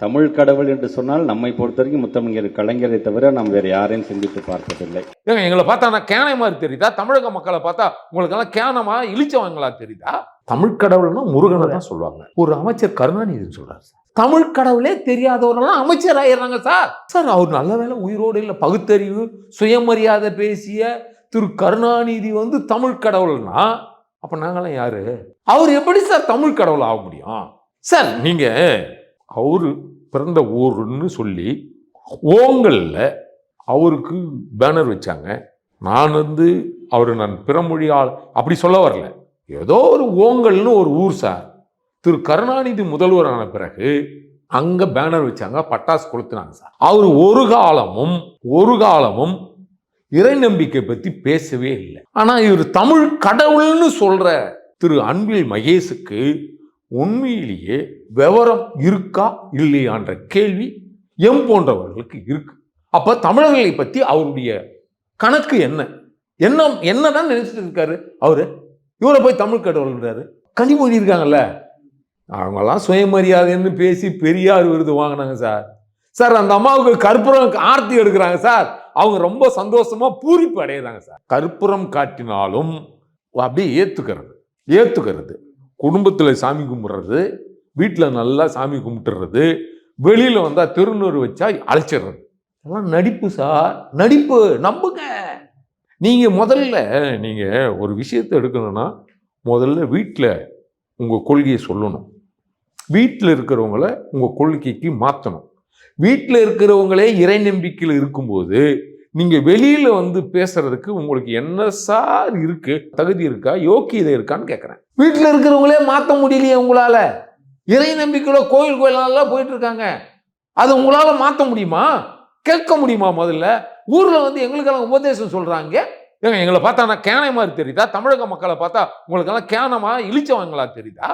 தமிழ் கடவுள் என்று சொன்னால் நம்மை பொறுத்தவரைக்கும் முத்தமிழர் கலைஞரை தவிர நாம் வேறு யாரையும் சிந்தித்து பார்த்ததில்லை. ஏங்க எங்களை பார்த்தா நான் கேனை மாதிரி தெரியுதா? தமிழக மக்களை பார்த்தா உங்களுக்கு எல்லாம் கேனமா இழிச்சவங்களா தெரியுதா? தமிழ் கடவுள்னா முருகனை தான் சொல்லுவாங்க. ஒரு அமைச்சர் கருணாநிதினு சொல்றாரு சார். தமிழ் கடவுளே தெரியாதவரெல்லாம் அமைச்சர் ஆயிடுறாங்க சார். சார் அவர் நல்ல வேலை உயிரோடு இல்லை. பகுத்தறிவு சுயமரியாதை பேசிய திரு கருணாநிதி தமிழ் கடவுள்னா அப்ப நாங்களாம் யாரு? அவர் எப்படி சார் தமிழ் கடவுள் ஆக முடியும்? சார் நீங்க அவரு பிறந்த ஊருன்னு சொல்லி ஓங்கல்ல அவருக்கு பேனர் வச்சாங்க. நான் நான் பிறமொழியால் அப்படி சொல்ல வரல. ஏதோ ஒரு ஓங்கல்னு ஒரு ஊர் சார். திரு கருணாநிதி முதல்வரான பிறகு அங்க பேனர் வச்சாங்க, பட்டாசு கொளுத்தினாங்க சார். அவர் ஒரு காலமும் இறை நம்பிக்கை பத்தி பேசவே இல்லை. ஆனா இவர் தமிழ் கடவுள்னு சொல்ற திரு அன்பில் மகேஷுக்கு உண்மையிலேயே விவரம் இருக்கா இல்லையான்ற கேள்வி எம் போன்றவர்களுக்கு இருக்கு. அப்ப தமிழர்களை பத்தி அவருடைய கணக்கு என்னதான் நினைச்சிட்டு இருக்காரு அவரு? இவரை போய் தமிழ் கடவுள்ன்றாரு. கனிமொழி இருக்காங்கல்ல, அவங்கெல்லாம் சுயமரியாதைன்னு பேசி பெரியார் விருது வாங்கினாங்க சார். சார் அந்த அம்மாவுக்கு கற்பூரம் ஆர்த்தி எடுக்கிறாங்க சார். அவங்க ரொம்ப சந்தோஷமா பூரிப்பு அடையிறாங்க சார். கற்பூரம் காட்டினாலும் அப்படியே ஏத்துக்கிறது குடும்பத்தில் சாமி கும்பிட்றது, வீட்டில் நல்லா சாமி கும்பிட்டுறது, வெளியில் வந்தால் திருநூறு வச்சா அழைச்சிடுறது. அதெல்லாம் நடிப்பு சார், நடிப்பு. நம்புங்க. நீங்கள் ஒரு விஷயத்தை எடுக்கணும்னா முதல்ல வீட்டில் உங்கள் கொள்கையை சொல்லணும். வீட்டில் இருக்கிறவங்கள உங்கள் கொள்கைக்கு மாற்றணும். வீட்டில் இருக்கிறவங்களே இறை நம்பிக்கையில் இருக்கும்போது நீங்கள் வெளியில் பேசுறதுக்கு உங்களுக்கு என்ன சார் இருக்கு? தகுதி இருக்கா? யோக்கியதை இருக்கான்னு கேட்குறேன். வீட்டில் இருக்கிறவங்களே மாற்ற முடியலையே உங்களால. இறை நம்பிக்கையில கோயிலெல்லாம் போயிட்டு இருக்காங்க. அது உங்களால மாற்ற முடியுமா? கேட்க முடியுமா? முதல்ல ஊரில் எங்களுக்கெல்லாம் உபதேசம் சொல்றாங்க. ஏங்க எங்களை பார்த்தா நான் கேனை மாதிரி தெரியுதா? தமிழக மக்களை பார்த்தா உங்களுக்கெல்லாம் கேனமா இழிச்சவங்களா தெரியுதா?